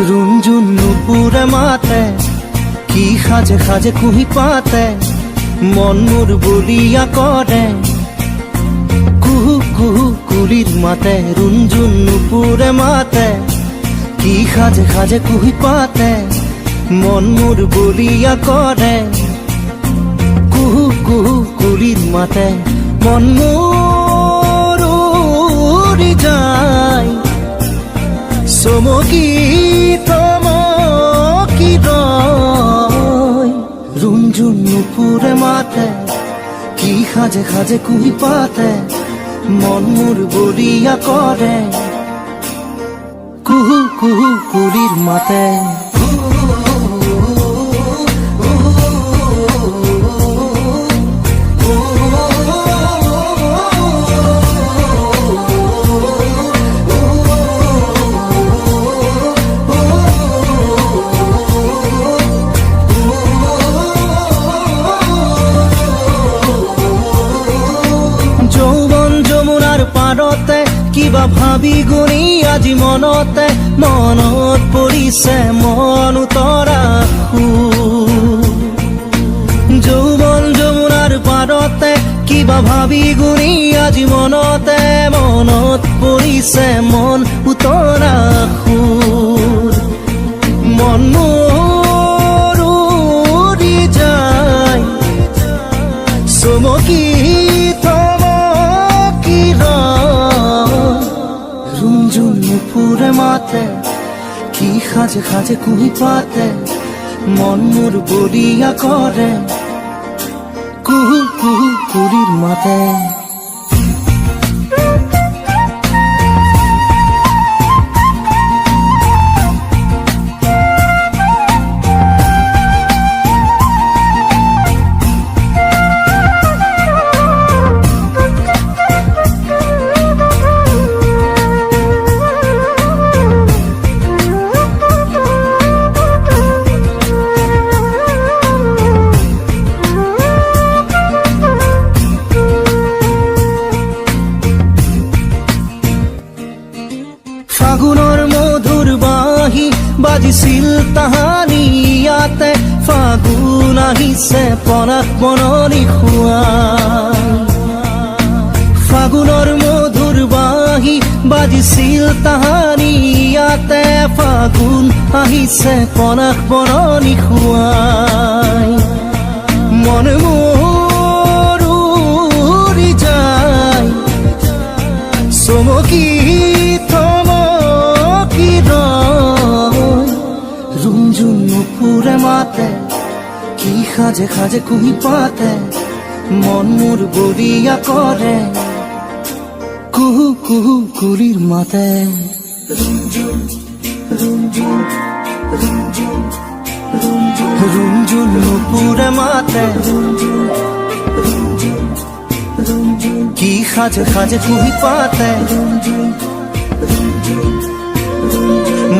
রুঞ্জুন নুপুরে মাতে কি সাজে সাজে কুহি পাতে মন মোর বলিয়া করে কুহু কুহু কুলির মাতে রুঞ্জুন নুপুরে মাতে কি সাজে সাজে কুহি পাতে মন মোর বলিয়া করে কুহু কুহু কুলির মাতে মন মোর উড়ি যায় চমকি থমকি রয় রুঞ্জুন নুপুরে মাতে কি সাজে সাজে কুহি পাতে মন মোর বলিয়া করে কুহু কুহু কুলির মাতে কিবা ভাবি গুণি আজি মনতে মনত পৰিছে মন উতৰা যৌৱন যমুনাৰ পাৰতে কিবা ভাবি গুণি আজি মনতে মনত পৰিছে মন উতৰা মন মোৰ উৰি যায় চমকি রুঞ্জুন নুপুরে মাতে কি সাজে সাজে কুহি পাতে মন মোর বলিয়া করে কুহু কুহু কুলির মাতে ফাগুনৰ মধুৰ বাঁহী বাজিছিল তাহানি ইয়াতে ফাগুন আহিছে পনাস বননি খুৱাই ফাগুনৰ মধুৰ বাঁহী বাজিছিল তাহানি ইয়াতে ফাগুন আহিছে পনাস বননি খুৱাই মন মোৰ উৰি যায় চমকি রুঞ্জুন নুপুরে মাতে কি সাজে সাজে কুহি পাতে মন মোর বলিয়া করে কুহু কুহু কুলির মাতে রুঞ্জুন নুপুরে মাতে কি সাজে সাজে কুহি পাতে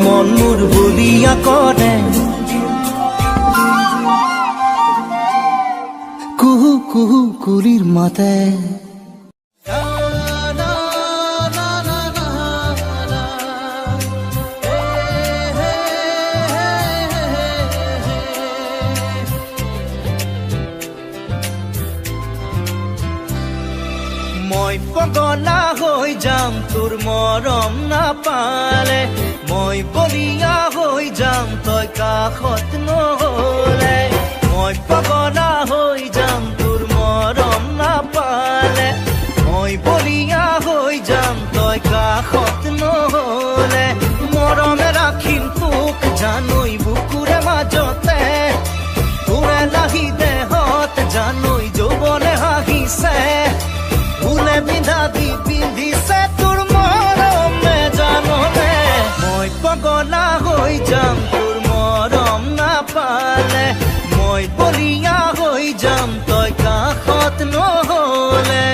মন মোর বলিয়া করে কুহু কুহু কুলির মাতে মই পগলা হৈ যাম তোৰ মৰম নাপালে মই বলিয়া হৈ যাম তই কাষত নহলে মই পগলা হৈ যাম তোৰ মৰম নাপালে মই বলিয়া হৈ যাম তই কাষত নহলে মৰমে ৰাখিম তোক জানৈ বুকুৰে মাজতে তোৰে লাহি দেহত জানৈ যৌৱনে হাঁহিছে ফুলে বিন্ধা দি পিন্ধিছে তোৰ মৰমে জাননে মই পগলা হৈ যাম তোৰ মৰম নাপালে মই বলিয়া হৈ যাম তই কাষত নহলে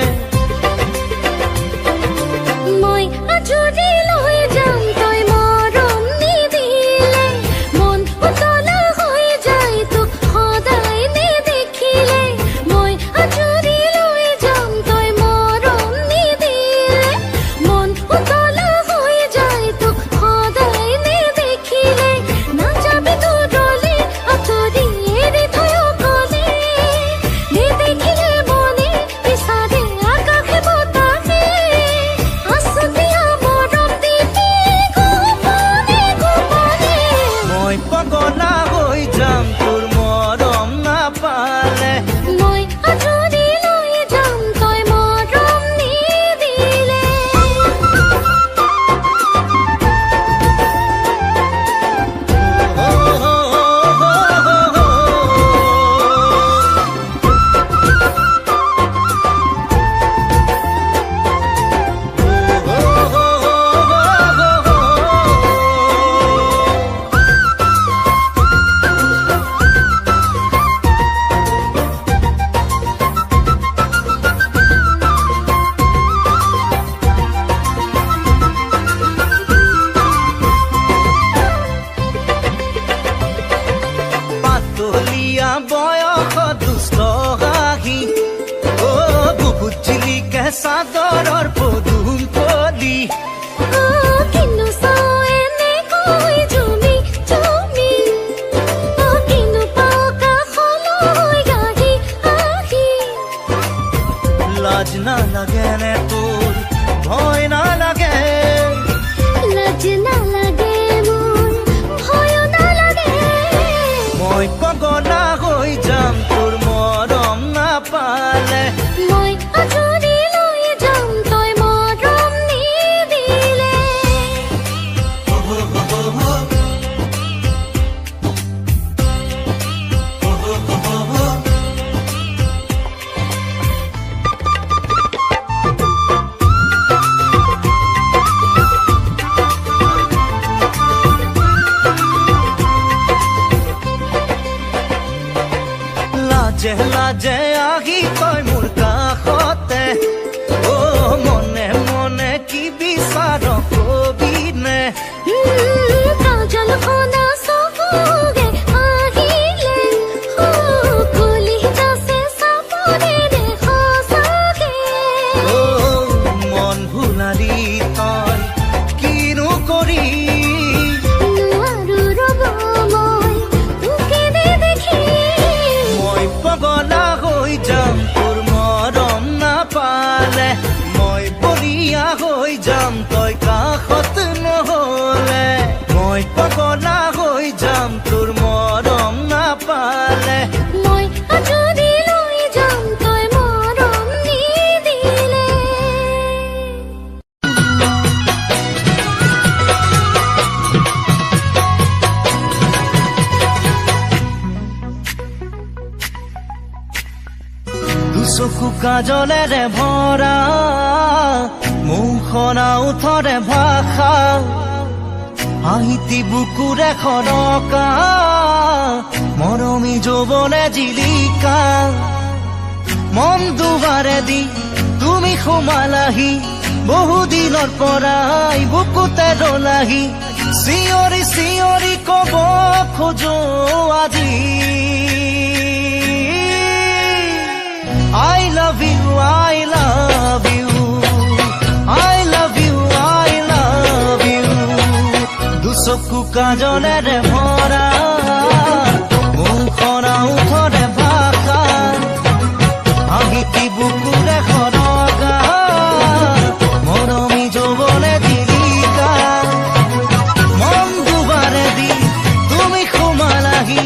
যাম তই কাষত নহলে মই পগলা হৈ যাম তোৰ মৰম নাপালে মই যদি লৈ যাম তই মৰম নিদিলে দুচকু কাজলেৰে ভৰা মুখনা উঠৰে ভাষা আহিতি বুকুৰে খৰকা মৰমী যৌৱনে জিলিকা মন দুবাৰে দি তুমি সোমালাহি বহুদিনৰ পৰাই বুকুতে ৰলাহি চিঞৰি চিঞৰি কব খোজো আজি I love you, I love you, I love you, I love you. দুচকু কাজলেৰে ভৰা মুখনা উঠৰে ভাষা আহিতি বুকুৰে খৰকা মৰমী যৌৱনে জিলিকা মন দুবাৰে দি তুমি সোমালাহি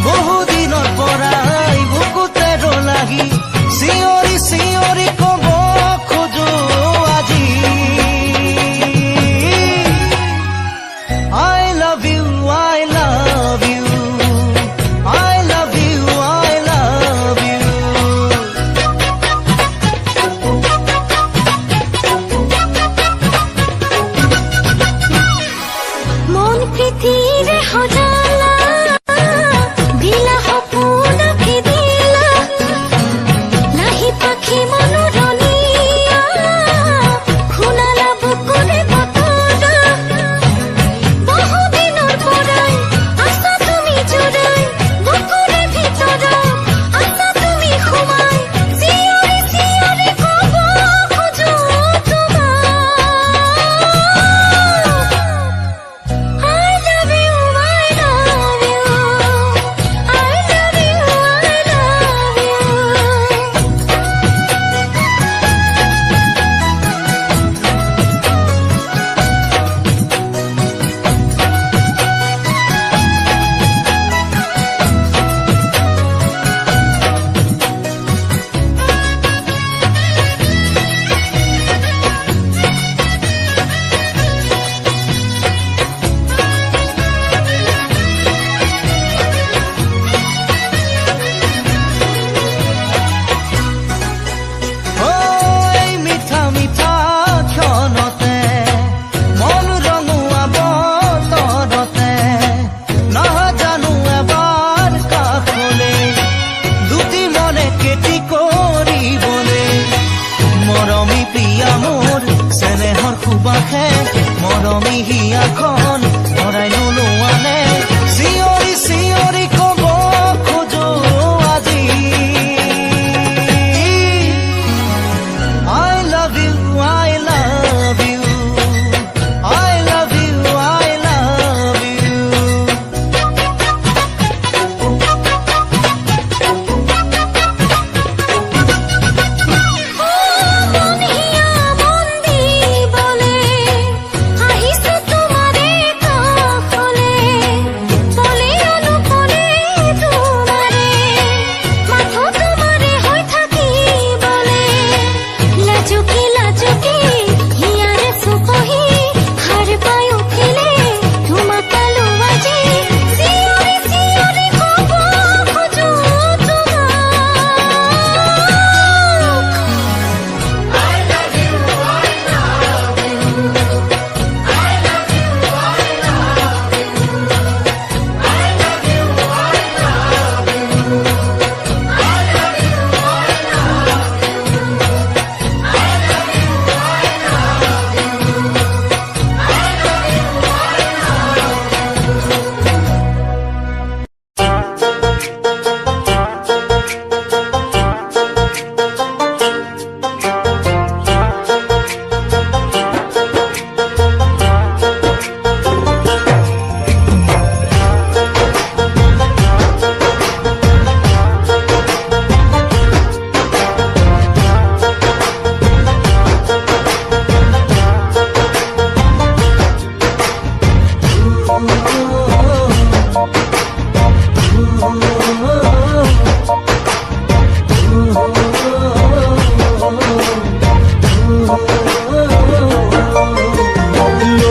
বহুদিনৰ পৰাই বুকুতে ৰলাহি চিঞৰি চিঞৰি কব খোজো আজি I love you, I love you, I love you, I love you. মন পৃথিৱীৰে সজালা দিলা সপোনকে দিলা নাহি পাখি মনোৰণীয়া শুনালা বুকুৰে বতৰা বহুদিনৰ পৰাই আছা তুমি জোৰাই বুকুৰে ভিতৰত আছা তুমি সোমাই চিঞৰি চিঞৰি কব খোজো তোমাক I love you, I love you, I love you, I love you. ঐ মিঠা মিঠা ক্ষণতে মন ৰঙুৱা বতৰতে নাজানো এবাৰ কাষলে দুটি মনে কেতি কৰিবলে মৰমী প্ৰিয়া মোৰ চেনেহৰ সুবাসে মৰমী হিয়াখন ভৰাই নোলোৱানে চিঞৰি চিঞৰি কব খোজো আজি I love you, I love you, I love you, I love you. মন হিয়া মন দিবলে আহিছো তোমাৰে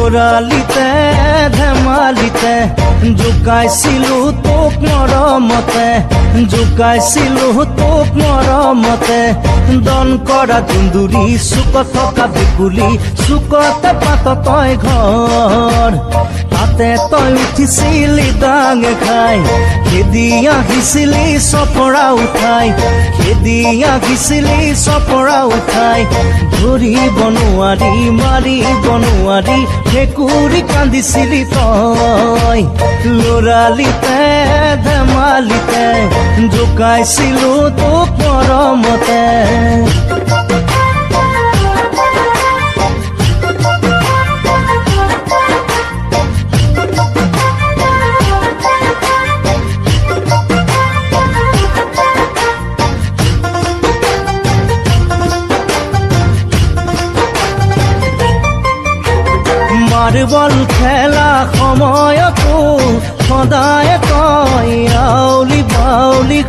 লৰালিতে ধেমালিতে জোকাইছিলো তোক মৰমতে জোকাইছিলো তোক মৰমতে দন কৰা দুন্দুৰি চুকত থকা ভেকুলী চুকতে পাত তই ঘৰ তাতে তই উঠিছিলি ডাঙে খাই খেদি আহিছিলি চপৰা উঠাই খেদি আহিছিলি চপৰা উঠাই ধৰিব নোৱাৰি মাৰিব নোৱাৰি ভেকুৰী কান্দিছিলি তই লৰালিতে ধেমালিতে জোকাইছিলো তোক মৰমতে মাৰ্বল খেলা সময়তো সদায় কয় আউলি বাউলি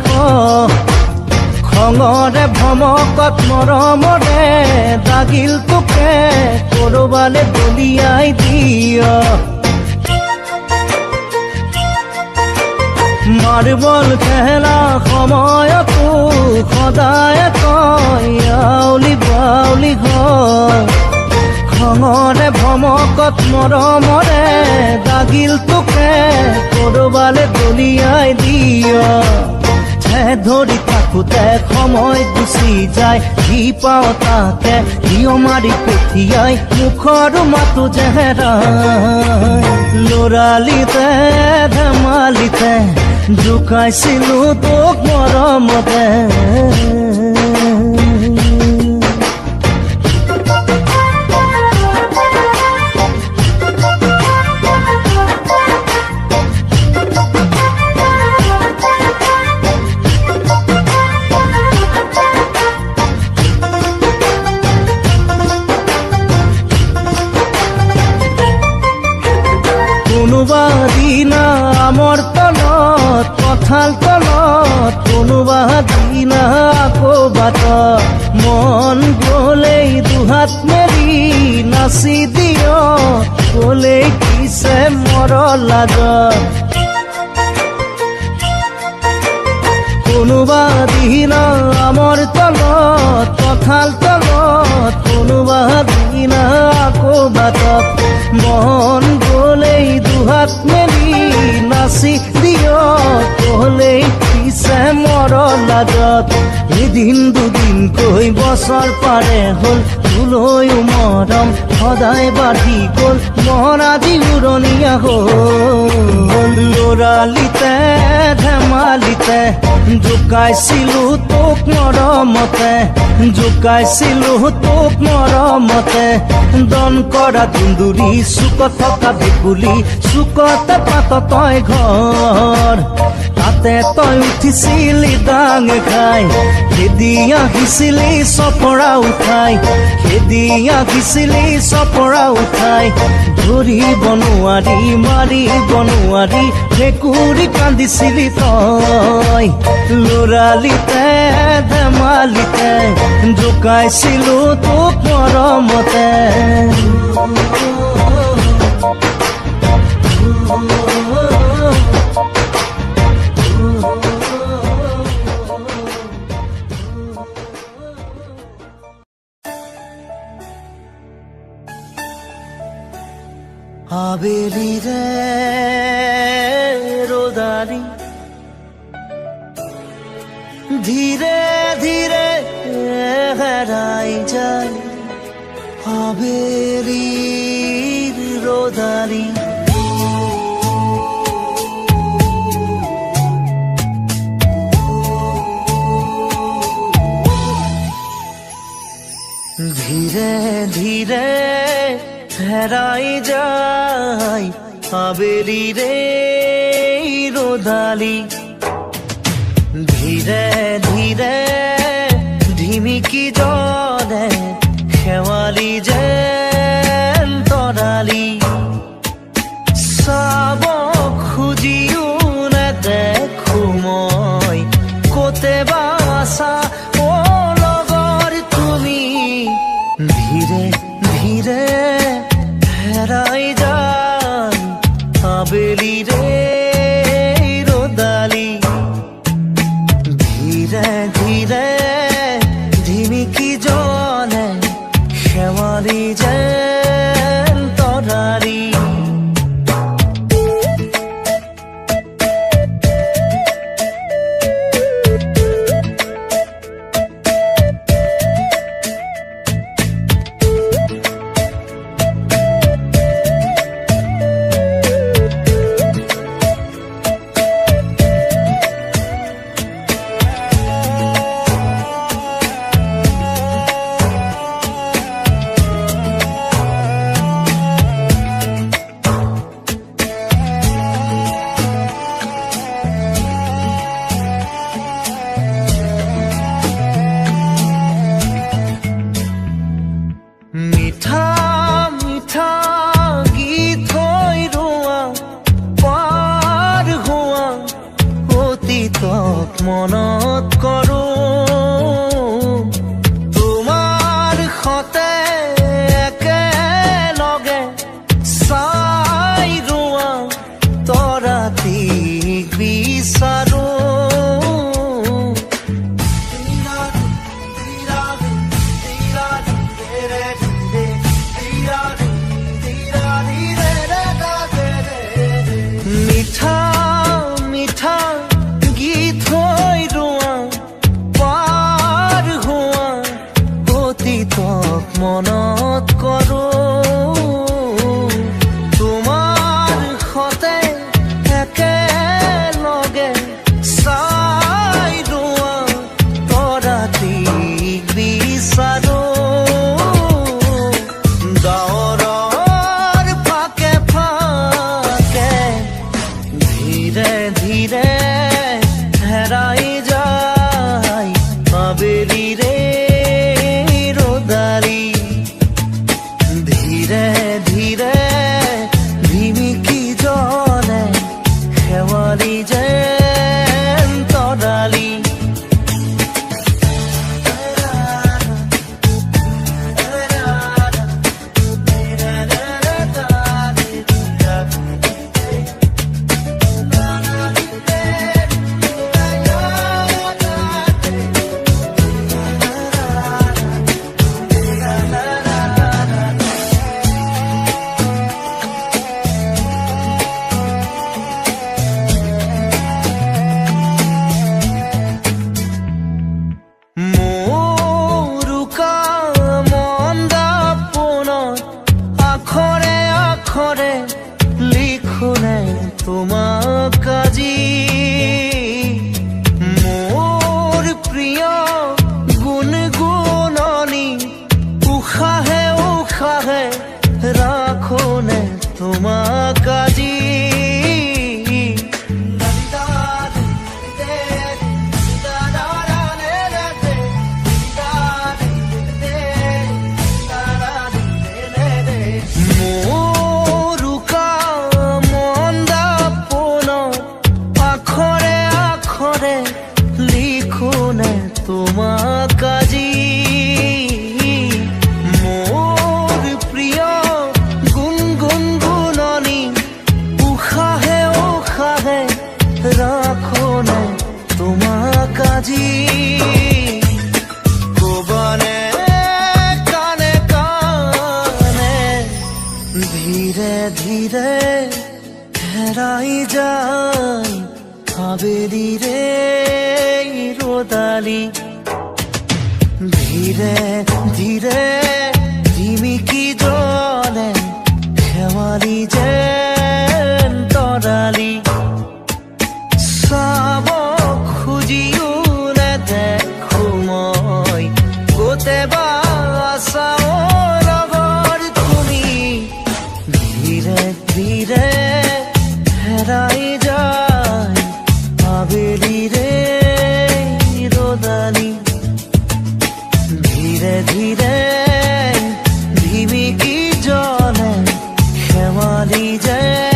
খঙৰে ভমকত মৰমৰে দাগিল তোকে কৰবালে দলিয়াই দিয় মাৰ্বল খেলা সময়তো সদায় কয় আউলি বাউলি খঙৰে ভমকত মৰমৰে দাগিল তোকে কৰবালে দলিয়াই দিয় ধৰি থাকোতে সময় গুচি যায় সি পাওঁ তাকে হিয় মাৰি পঠিয়াই মুখৰ মাতো জেহেৰাই লৰালিতে ধেমালিতে জোকাইছিলো তোক মৰমতে কোনোবা দিনা আমৰ তলত কঁঠাল তলত কোনোবা দিনা আকৌ বাটত মন গলেই দুহাত মেলি নাচি দিয় গলেই পিছে মৰ লাজত কোনোবা দিনা আমৰ তলত কঁঠাল তলত কোনোবা দিনা আকৌ বাটত মন গলেই দুহাত মেলি নাচি দিয় গলেই পিছে মৰ লাজত এদিন দুদিনকৈ বছৰ পাৰে হ'ল তোলৈও মৰম সদায় বাঢ়ি গ'ল মন আজি উৰণীয়া হ'ল লৰালিতে ধেমালিতে জোকাইছিলো তোক মৰমতে জোকাইছিলো তোক মৰমতে দন কৰা দুন্দুৰি চুকত থকা ভেকুলী চুকতে পাত তই ঘৰ তাতে তই উঠিছিলি ডাঙে খাই খেদি আহিছিলি চপৰা উঠাই খেদি আহিছিলি চপৰা উঠাই ধৰিব নোৱাৰি মাৰিব নোৱাৰি ভেকুৰী কান্দিছিলি তই লৰালিতে ধেমালিতে জোকাইছিলো তোক মৰমতে আবেলিৰে ৰ'দালি ধীৰে ধীৰে হেৰাই যায় আবেলিৰ ৰ'দালি ধীৰে ধীৰে হেৰাই যায় আবেলিৰে ৰ'দালি ধীৰে ধীৰে ঢিমিকি জলে শেৱালি যেন তৰালি চাব খুজিও নেদেখো মই ক'তে বা আছা অ লগৰ তুমি ধীৰে ধীৰে হেৰাই যায় আবেলিৰে ৰ'দালি ধীৰে ধীৰে ধিমিকি জলে শেৱালি যেন তৰালি মিঠা মিঠা গীত হৈ ৰোৱা পাৰ হোৱা অতীতক মনত কৰোঁ তোমাৰ সতে একেলগে চাই ৰোৱা তৰাটিক বিচাৰোঁ মিঠা মিঠা গীত হৈ ৰোৱা পাৰ হোৱা অতীতক মনত কৰোঁ তোমাৰ সতে একেলগে চাই ৰোৱা তৰাটিক বিচাৰোঁ ডাৱৰৰ ফাকে ফাকে ধীৰে ধীৰে হেৰাই যায় আবেলিৰে ৰ'দালি ধীৰে ধীৰে ধিমিকি জলে শেৱালি যেন তৰালি আখৰে লিখোনে তোমাক আজি মোৰ প্ৰিয় গুণগুণনি উশাহে উশাহে ৰাখোনে তোমাক আজি লিখোনে তোমাক আজি মোৰ প্ৰিয় গুণগুণগুণনি উশাহে উশাহে ৰাখোনে তোমাক আজি ক'বানে কাণে কাণে ধীৰে ধীৰে হেৰাই যায় আবেলিৰে ৰ'দালি ধীৰে ধীৰে ধিমিকি জলে শেৱালি যেন তৰালি চাব খুজিও নেদেখো মই গোটেবা আছাও লগৰ তুমি ধীৰে ধীৰে হেৰাই যায় আবেলিৰে ৰ'দালি ধীৰে ধীৰে ধিমিকি জলে শেৱালি যেন